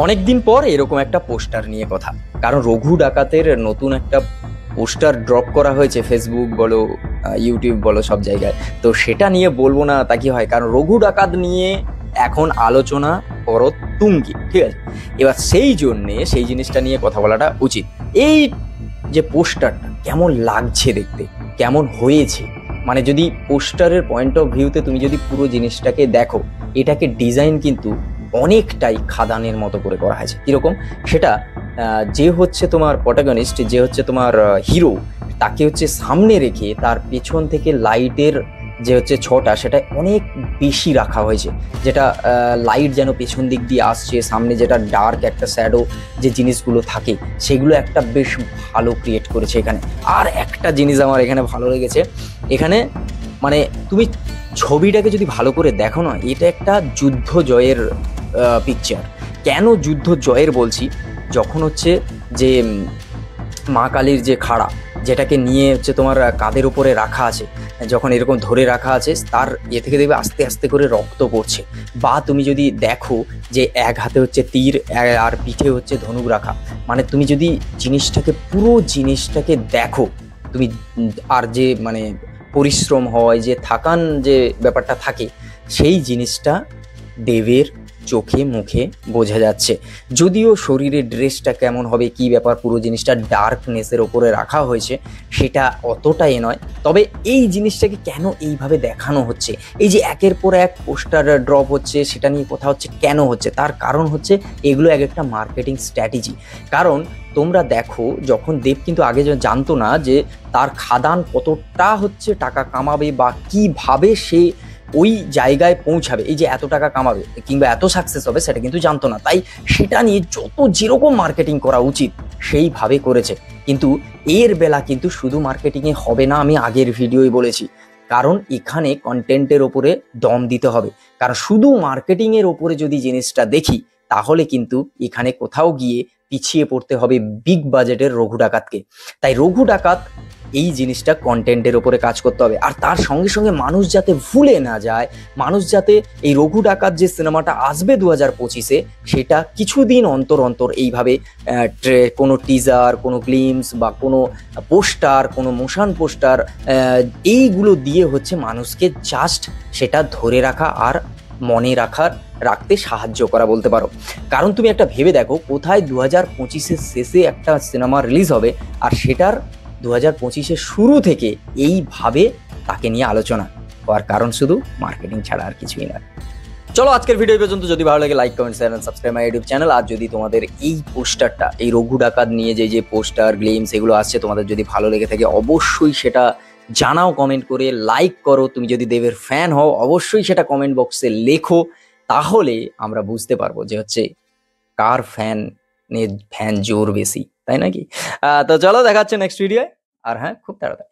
অনেকদিন পর এরকম একটা পোস্টার নিয়ে কথা, কারণ রঘু ডাকাতের নতুন একটা পোস্টার ড্রপ করা হয়েছে ফেসবুক বলো ইউটিউব বলো সব জায়গায়। তো সেটা নিয়ে বলবো না তা কি হয়, কারণ রঘু ডাকাত নিয়ে এখন আলোচনা করো তুঙ্গি, ঠিক আছে? এবার সেই জন্যে সেই জিনিসটা নিয়ে কথা বলাটা উচিত। এই যে পোস্টারটা কেমন লাগছে দেখতে, কেমন হয়েছে, মানে যদি পোস্টারের পয়েন্ট অফ ভিউতে তুমি যদি পুরো জিনিসটাকে দেখো, এটাকে ডিজাইন কিন্তু অনেকটাই খাদানের মতো করে করা হয়েছে। কিরকম সেটা, যে হচ্ছে তোমার প্রটাগনিস্ট, যে হচ্ছে তোমার হিরো, তাকে হচ্ছে সামনে রেখে তার পেছন থেকে লাইটের যে হচ্ছে ছটা সেটা অনেক বেশি রাখা হয়েছে, যেটা লাইট যেন পেছন দিক দিয়ে আসছে, সামনে যেটা ডার্ক একটা শ্যাডো যে জিনিসগুলো থাকে সেগুলো একটা বেশ ভালো ক্রিয়েট করেছে এখানে। আর একটা জিনিস আমার এখানে ভালো লেগেছে, এখানে মানে তুমি ছবিটাকে যদি ভালো করে দেখো না, এটা একটা যুদ্ধ জয়ের পিকচার। কেন যুদ্ধ জয়ের বলছি, যখন হচ্ছে যে মা কালীর যে খাড়া, যেটাকে নিয়ে হচ্ছে তোমার কাঁধের উপরে রাখা আছে, যখন এরকম ধরে রাখা আছে, তার থেকে দেখবে আস্তে আস্তে করে রক্ত পড়ছে। বা তুমি যদি দেখো যে এক হাতে হচ্ছে তীর আর পিঠে হচ্ছে ধনুক রাখা, মানে তুমি যদি জিনিসটাকে পুরো জিনিসটাকে দেখো তুমি, আর যে মানে পরিশ্রম হয়, যে থাকান যে ব্যাপারটা থাকে, সেই জিনিসটা দেবের চোখে মুখে বোঝা যাচ্ছে। যদিও শরীরের ড্রেসটা কেমন হবে, কি ব্যাপার, পুরো জিনিসটা ডার্কনেসের ওপরে রাখা হয়েছে, সেটা অতটাই নয়। তবে এই জিনিসটাকে কেন এইভাবে দেখানো হচ্ছে, এই যে একের পর এক পোস্টার ড্রপ হচ্ছে, সেটা নিয়ে কথা হচ্ছে, কেন হচ্ছে, তার কারণ হচ্ছে এগুলো এক একটা মার্কেটিং স্ট্র্যাটেজি। কারণ তোমরা দেখো, যখন দেব কিন্তু আগে জানতো না যে তার খাদান কতটা হচ্ছে টাকা কামাবে বা কিভাবে সে ওই জায়গায় পৌঁছাবে, এই যে এত টাকা কামাবে কিংবা এত সাকসেস হবে, সেটা কিন্তু জানতো না। তাই সেটা নিয়ে যত যেরকম মার্কেটিং করা উচিত সেইভাবে করেছে। কিন্তু এর বেলা কিন্তু শুধু মার্কেটিংয়ে হবে না, আমি আগের ভিডিওই বলেছি, কারণ এখানে কন্টেন্টের ওপরে দম দিতে হবে। কারণ শুধু মার্কেটিংয়ের ওপরে যদি জিনিসটা দেখি, তাহলে কিন্তু এখানে কোথাও গিয়ে পিছিয়ে পড়তে হবে বিগ বাজেটের রঘু ডাকাতকে। তাই রঘু ডাকাত এই জিনিসটা কন্টেন্টের ওপরে কাজ করতে হবে। আর তার সঙ্গে সঙ্গে মানুষ যাতে ভুলে না যায়, মানুষ যাতে এই রঘু ডাকাত যে সিনেমাটা আসবে 2025-এ, সেটা কিছুদিন অন্তর অন্তর এইভাবে কোনো টিজার, কোনো গ্লিমস বা কোনো পোস্টার, কোনো মোশন পোস্টার, এইগুলো দিয়ে হচ্ছে মানুষকে জাস্ট সেটা ধরে রাখা আর মনে রাখতে সাহায্য করা বলতে পারো। কারণ তুমি একটা ভেবে দেখো, কোথায় 2025-এর শেষে একটা সিনেমা রিলিজ হবে, আর সেটার 2025-এর শুরু থেকে এইভাবে তাকে নিয়ে আলোচনা হওয়ার কারণ শুধু মার্কেটিং ছাড়া আর কিছুই না। চলো আজকের ভিডিও পর্যন্ত। যদি ভালো লাগে like, comment, share, subscribe my YouTube channel. আর যদি তোমাদের এই পোস্টারটা, এই রঘু ডাকাত নিয়ে যে পোস্টার গ্লিমস এগুলো আসছে, তোমাদের যদি ভালো লেগে থাকে অবশ্যই সেটা জানাও কমেন্ট করে, লাইক করো। তুমি যদি দেবের ফ্যান হও অবশ্যই সেটা কমেন্ট বক্সে লেখো, তাহলে আমরা বুঝতে পারবো যে হচ্ছে কার ফ্যান জোর বেশি, তাই নাকি? তো চলো দেখা হচ্ছে নেক্সট ভিডিও। আর হ্যাঁ, খুব তাড়াতাড়ি।